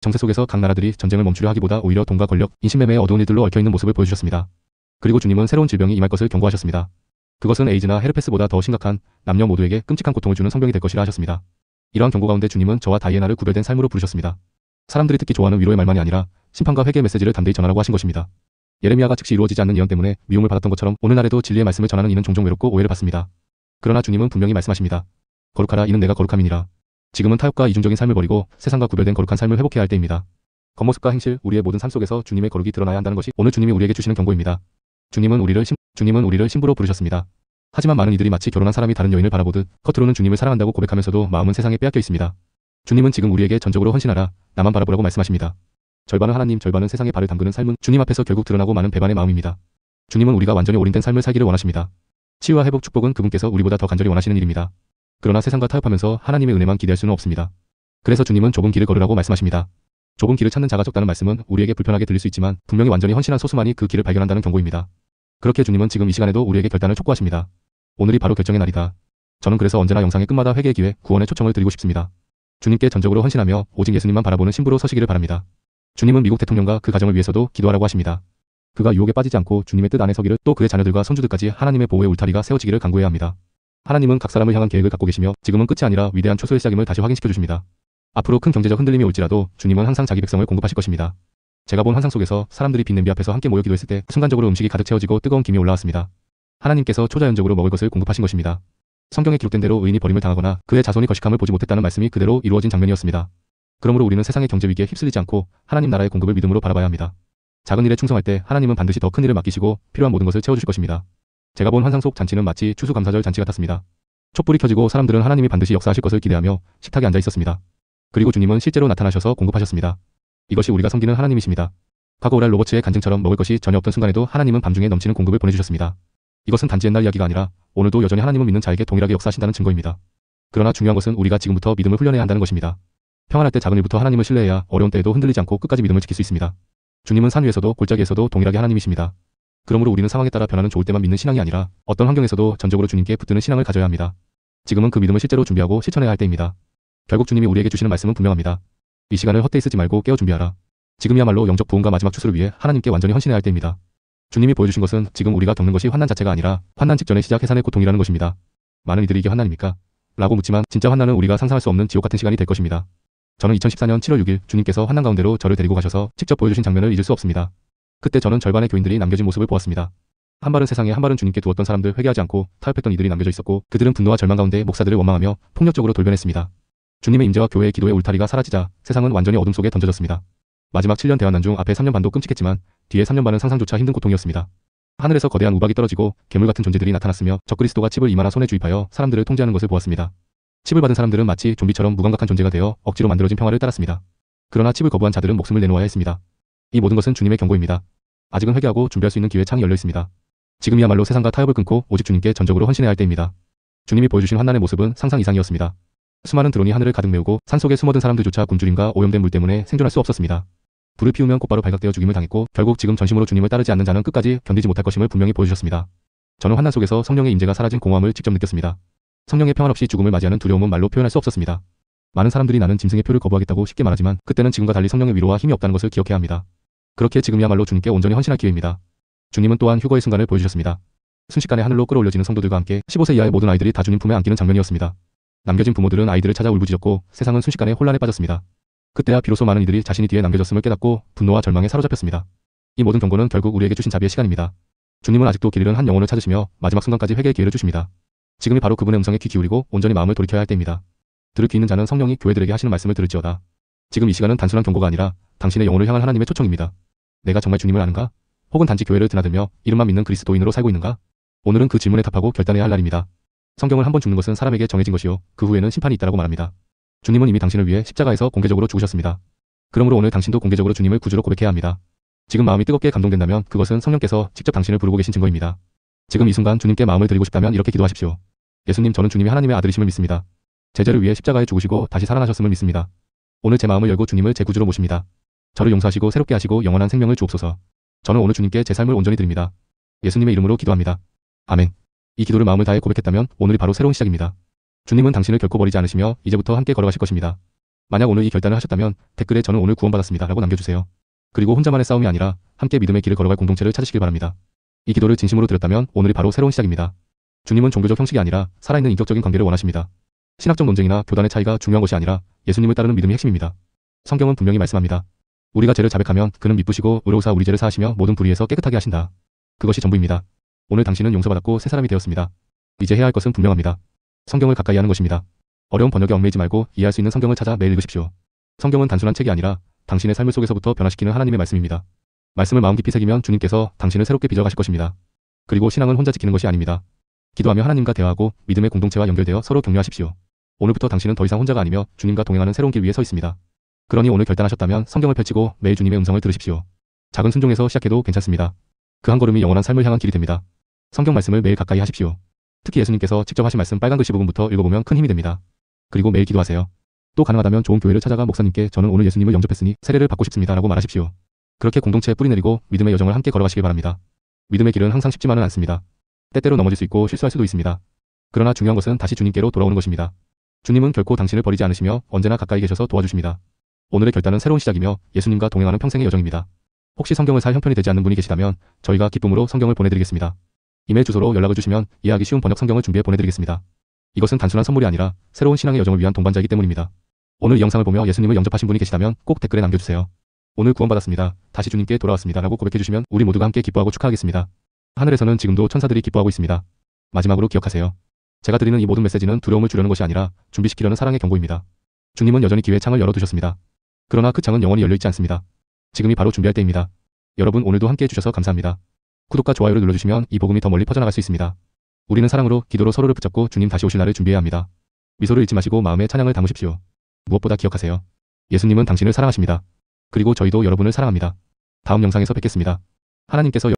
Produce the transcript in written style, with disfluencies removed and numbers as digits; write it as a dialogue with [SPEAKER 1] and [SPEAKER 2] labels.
[SPEAKER 1] 정세 속에서 각 나라들이 전쟁을 멈추려 하기보다 오히려 돈과 권력, 인신매매의 어두운 일들로 얽혀있는 모습을 보여주셨습니다. 그리고 주님은 새로운 질병이 임할 것을 경고하셨습니다. 그것은 에이즈나 헤르페스보다 더 심각한 남녀 모두에게 끔찍한 고통을 주는 성병이 될 것이라 하셨습니다. 이러한 경고 가운데 주님은 저와 다이애나를 구별된 삶으로 부르셨습니다. 사람들이 듣기 좋아하는 위로의 말만이 아니라 심판과 회개의 메시지를 담대히 전하라고 하신 것입니다. 예레미야가 즉시 이루어지지 않는 예언 때문에 미움을 받았던 것처럼 오늘날에도 진리의 말씀을 전하는 이는 종종 외롭고 오해를 받습니다. 그러나 주님은 분명히 말씀하십니다. 거룩하라, 이는 내가 거룩함이니라. 지금은 타협과 이중적인 삶을 버리고 세상과 구별된 거룩한 삶을 회복해야 할 때입니다. 겉모습과 행실, 우리의 모든 삶 속에서 주님의 거룩이 드러나야 한다는 것이 오늘 주님이 우리에게 주시는 경고입니다. 주님은 우리를 신부로 부르셨습니다. 하지만 많은 이들이 마치 결혼한 사람이 다른 여인을 바라보듯 겉으로는 주님을 사랑한다고 고백하면서도 마음은 세상에 빼앗겨 있습니다. 주님은 지금 우리에게 전적으로 헌신하라, 나만 바라보라고 말씀하십니다. 절반은 하나님, 절반은 세상에 발을 담그는 삶은 주님 앞에서 결국 드러나고 마는 배반의 마음입니다. 주님은 우리가 완전히 올인된 삶을 살기를 원하십니다. 치유와 회복, 축복은 그분께서 우리보다 더 간절히 원하시는 일입니다. 그러나 세상과 타협하면서 하나님의 은혜만 기대할 수는 없습니다. 그래서 주님은 좁은 길을 걸으라고 말씀하십니다. 좁은 길을 찾는 자가 적다는 말씀은 우리에게 불편하게 들릴 수 있지만 분명히 완전히 헌신한 소수만이 그 길을 발견한다는 경고입니다. 그렇게 주님은 지금 이 시간에도 우리에게 결단을 촉구하십니다. 오늘이 바로 결정의 날이다. 저는 그래서 언제나 영상의 끝마다 회개의 기회, 구원의 초청을 드리고 싶습니다. 주님께 전적으로 헌신하며 오직 예수님만 바라보는 신부로 서시기를 바랍니다. 주님은 미국 대통령과 그 가정을 위해서도 기도하라고 하십니다. 그가 유혹에 빠지지 않고 주님의 뜻 안에 서기를, 또 그의 자녀들과 손주들까지 하나님의 보호의 울타리가 세워지기를 간구해야 합니다. 하나님은 각 사람을 향한 계획을 갖고 계시며 지금은 끝이 아니라 위대한 초소의 시작임을 다시 확인시켜 주십니다. 앞으로 큰 경제적 흔들림이 올지라도 주님은 항상 자기 백성을 공급하실 것입니다. 제가 본 환상 속에서 사람들이 빈 냄비 앞에서 함께 모여 기도했을 때 순간적으로 음식이 가득 채워지고 뜨거운 김이 올라왔습니다. 하나님께서 초자연적으로 먹을 것을 공급하신 것입니다. 성경에 기록된 대로 의인이 버림을 당하거나 그의 자손이 거식함을 보지 못했다는 말씀이 그대로 이루어진 장면이었습니다. 그러므로 우리는 세상의 경제 위기에 휩쓸리지 않고 하나님 나라의 공급을 믿음으로 바라봐야 합니다. 작은 일에 충성할 때 하나님은 반드시 더 큰 일을 맡기시고 필요한 모든 것을 채워주실 것입니다. 제가 본 환상 속 잔치는 마치 추수감사절 잔치 같았습니다. 촛불이 켜지고 사람들은 하나님이 반드시 역사하실 것을 기대하며 식탁에 앉아 있었습니다. 그리고 주님은 실제로 나타나셔서 공급하셨습니다. 이것이 우리가 섬기는 하나님이십니다. 과거 오랄 로버츠의 간증처럼 먹을 것이 전혀 없던 순간에도 하나님은 밤중에 넘치는 공급을 보내주셨습니다. 이것은 단지 옛날 이야기가 아니라 오늘도 여전히 하나님을 믿는 자에게 동일하게 역사하신다는 증거입니다. 그러나 중요한 것은 우리가 지금부터 믿음을 훈련해야 한다는 것입니다. 평안할 때 작은 일부터 하나님을 신뢰해야 어려운 때에도 흔들리지 않고 끝까지 믿음을 지킬 수 있습니다. 주님은 산 위에서도 골짜기에서도 동일하게 하나님이십니다. 그러므로 우리는 상황에 따라 변하는 좋을 때만 믿는 신앙이 아니라 어떤 환경에서도 전적으로 주님께 붙드는 신앙을 가져야 합니다. 지금은 그 믿음을 실제로 준비하고 실천해야 할 때입니다. 결국 주님이 우리에게 주시는 말씀은 분명합니다. 이 시간을 헛되이 쓰지 말고 깨어 준비하라. 지금이야말로 영적 부흥과 마지막 추수를 위해 하나님께 완전히 헌신해야 할 때입니다. 주님이 보여주신 것은 지금 우리가 겪는 것이 환난 자체가 아니라 환난 직전의 시작, 해산의 고통이라는 것입니다. 많은 이들이 이게 환난입니까? 라고 묻지만 진짜 환난은 우리가 상상할 수 없는 지옥 같은 시간이 될 것입니다. 저는 2014년 7월 6일 주님께서 환난 가운데로 저를 데리고 가셔서 직접 보여주신 장면을 잊을 수 없습니다. 그때 저는 절반의 교인들이 남겨진 모습을 보았습니다. 한 발은 세상에 한 발은 주님께 두었던 사람들, 회개하지 않고 타협했던 이들이 남겨져 있었고 그들은 분노와 절망 가운데 목사들을 원망하며 폭력적으로 돌변했습니다. 주님의 임재와 교회의 기도의 울타리가 사라지자 세상은 완전히 어둠 속에 던져졌습니다. 마지막 7년 대환난 중 앞에 3년 반도 끔찍했지만 뒤에 3년 반은 상상조차 힘든 고통이었습니다. 하늘에서 거대한 우박이 떨어지고 괴물 같은 존재들이 나타났으며 적그리스도가 칩을 이만한 손에 주입하여 사람들을 통제하는 것을 보았습니다. 칩을 받은 사람들은 마치 좀비처럼 무감각한 존재가 되어 억지로 만들어진 평화를 따랐습니다. 그러나 칩을 거부한 자들은 목숨을 내놓아야 했습니다. 이 모든 것은 주님의 경고입니다. 아직은 회개하고 준비할 수 있는 기회 창이 열려 있습니다. 지금이야말로 세상과 타협을 끊고 오직 주님께 전적으로 헌신해야 할 때입니다. 주님이 보여주신 환난의 모습은 상상 이상이었습니다. 수많은 드론이 하늘을 가득 메우고 산속에 숨어든 사람들조차 굶주림과 오염된 물 때문에 생존할 수 없었습니다. 불을 피우면 곧바로 발각되어 죽임을 당했고 결국 지금 전심으로 주님을 따르지 않는 자는 끝까지 견디지 못할 것임을 분명히 보여주셨습니다. 저는 환난 속에서 성령의 임재가 사라진 공허함을 직접 느꼈습니다. 성령의 평안 없이 죽음을 맞이하는 두려움은 말로 표현할 수 없었습니다. 많은 사람들이 나는 짐승의 표를 거부하겠다고 쉽게 말하지만 그때는 지금과 달리 성령의 위로와 힘이 없다는 것을 기억해야 합니다. 그렇게 지금이야말로 주님께 온전히 헌신할 기회입니다. 주님은 또한 휴거의 순간을 보여주셨습니다. 순식간에 하늘로 끌어올려지는 성도들과 함께 15세 이하의 모든 아이들이 다 주님 품에 안기는 장면이었습니다. 남겨진 부모들은 아이들을 찾아 울부짖었고 세상은 순식간에 혼란에 빠졌습니다. 그때야 비로소 많은 이들이 자신이 뒤에 남겨졌음을 깨닫고 분노와 절망에 사로잡혔습니다. 이 모든 경고는 결국 우리에게 주신 자비의 시간입니다. 주님은 아직도 길 잃은 한 영혼을 찾으시며 마지막 순간까지 회개의 기회를 주십니다. 지금이 바로 그분의 음성에 귀 기울이고 온전히 마음을 돌이켜야 할 때입니다. 들을 귀 있는 자는 성령이 교회들에게 하시는 말씀을 들을지어다. 지금 이 시간은 단순한 경고가 아니라 당신의 영혼을 향한 하나님의 초청입니다. 내가 정말 주님을 아는가? 혹은 단지 교회를 드나들며 이름만 믿는 그리스도인으로 살고 있는가? 오늘은 그 질문에 답하고 결단해야 할 날입니다. 성경은 한번 죽는 것은 사람에게 정해진 것이요 그 후에는 심판이 있다라고 말합니다. 주님은 이미 당신을 위해 십자가에서 공개적으로 죽으셨습니다. 그러므로 오늘 당신도 공개적으로 주님을 구주로 고백해야 합니다. 지금 마음이 뜨겁게 감동된다면 그것은 성령께서 직접 당신을 부르고 계신 증거입니다. 지금 이 순간 주님께 마음을 드리고 싶다면 이렇게 기도하십시오. 예수님, 저는 주님이 하나님의 아들이심을 믿습니다. 제 죄를 위해 십자가에 죽으시고 다시 살아나셨음을 믿습니다. 오늘 제 마음을 열고 주님을 제 구주로 모십니다. 저를 용서하시고 새롭게 하시고 영원한 생명을 주옵소서. 저는 오늘 주님께 제 삶을 온전히 드립니다. 예수님의 이름으로 기도합니다. 아멘. 이 기도를 마음을 다해 고백했다면 오늘이 바로 새로운 시작입니다. 주님은 당신을 결코 버리지 않으시며 이제부터 함께 걸어가실 것입니다. 만약 오늘 이 결단을 하셨다면 댓글에 저는 오늘 구원받았습니다 라고 남겨주세요. 그리고 혼자만의 싸움이 아니라 함께 믿음의 길을 걸어갈 공동체를 찾으시길 바랍니다. 이 기도를 진심으로 드렸다면 오늘이 바로 새로운 시작입니다. 주님은 종교적 형식이 아니라 살아있는 인격적인 관계를 원하십니다. 신학적 논쟁이나 교단의 차이가 중요한 것이 아니라 예수님을 따르는 믿음이 핵심입니다. 성경은 분명히 말씀합니다. 우리가 죄를 자백하면 그는 미쁘시고 의로우사 우리 죄를 사하시며 모든 불의에서 깨끗하게 하신다. 그것이 전부입니다. 오늘 당신은 용서받았고 새 사람이 되었습니다. 이제 해야 할 것은 분명합니다. 성경을 가까이 하는 것입니다. 어려운 번역에 얽매이지 말고 이해할 수 있는 성경을 찾아 매일 읽으십시오. 성경은 단순한 책이 아니라 당신의 삶을 속에서부터 변화시키는 하나님의 말씀입니다. 말씀을 마음 깊이 새기면 주님께서 당신을 새롭게 빚어가실 것입니다. 그리고 신앙은 혼자 지키는 것이 아닙니다. 기도하며 하나님과 대화하고 믿음의 공동체와 연결되어 서로 격려하십시오. 오늘부터 당신은 더 이상 혼자가 아니며 주님과 동행하는 새로운 길 위에 서 있습니다. 그러니 오늘 결단하셨다면 성경을 펼치고 매일 주님의 음성을 들으십시오. 작은 순종에서 시작해도 괜찮습니다. 그 한 걸음이 영원한 삶을 향한 길이 됩니다. 성경 말씀을 매일 가까이 하십시오. 특히 예수님께서 직접 하신 말씀 빨간 글씨 부분부터 읽어보면 큰 힘이 됩니다. 그리고 매일 기도하세요. 또 가능하다면 좋은 교회를 찾아가 목사님께 저는 오늘 예수님을 영접했으니 세례를 받고 싶습니다 라고 말하십시오. 그렇게 공동체에 뿌리내리고 믿음의 여정을 함께 걸어가시길 바랍니다. 믿음의 길은 항상 쉽지만은 않습니다. 때때로 넘어질 수 있고 실수할 수도 있습니다. 그러나 중요한 것은 다시 주님께로 돌아오는 것입니다. 주님은 결코 당신을 버리지 않으시며 언제나 가까이 계셔서 도와주십니다. 오늘의 결단은 새로운 시작이며 예수님과 동행하는 평생의 여정입니다. 혹시 성경을 살 형편이 되지 않는 분이 계시다면 저희가 기쁨으로 성경을 보내드리겠습니다. 이메일 주소로 연락을 주시면 이해하기 쉬운 번역 성경을 준비해 보내드리겠습니다. 이것은 단순한 선물이 아니라 새로운 신앙의 여정을 위한 동반자이기 때문입니다. 오늘 이 영상을 보며 예수님을 영접하신 분이 계시다면 꼭 댓글에 남겨주세요. 오늘 구원받았습니다. 다시 주님께 돌아왔습니다 라고 고백해주시면 우리 모두가 함께 기뻐하고 축하하겠습니다. 하늘에서는 지금도 천사들이 기뻐하고 있습니다. 마지막으로 기억하세요. 제가 드리는 이 모든 메시지는 두려움을 주려는 것이 아니라 준비시키려는 사랑의 경고입니다. 주님은 여전히 기회의 창을 열어두셨습니다. 그러나 그 창은 영원히 열려있지 않습니다. 지금이 바로 준비할 때입니다. 여러분 오늘도 함께 해주셔서 감사합니다. 구독과 좋아요를 눌러주시면 이 복음이 더 멀리 퍼져나갈 수 있습니다. 우리는 사랑으로 기도로 서로를 붙잡고 주님 다시 오실 날을 준비해야 합니다. 미소를 잃지 마시고 마음에 찬양을 담으십시오. 무엇보다 기억하세요. 예수님은 당신을 사랑하십니다. 그리고 저희도 여러분을 사랑합니다. 다음 영상에서 뵙겠습니다. 하나님께서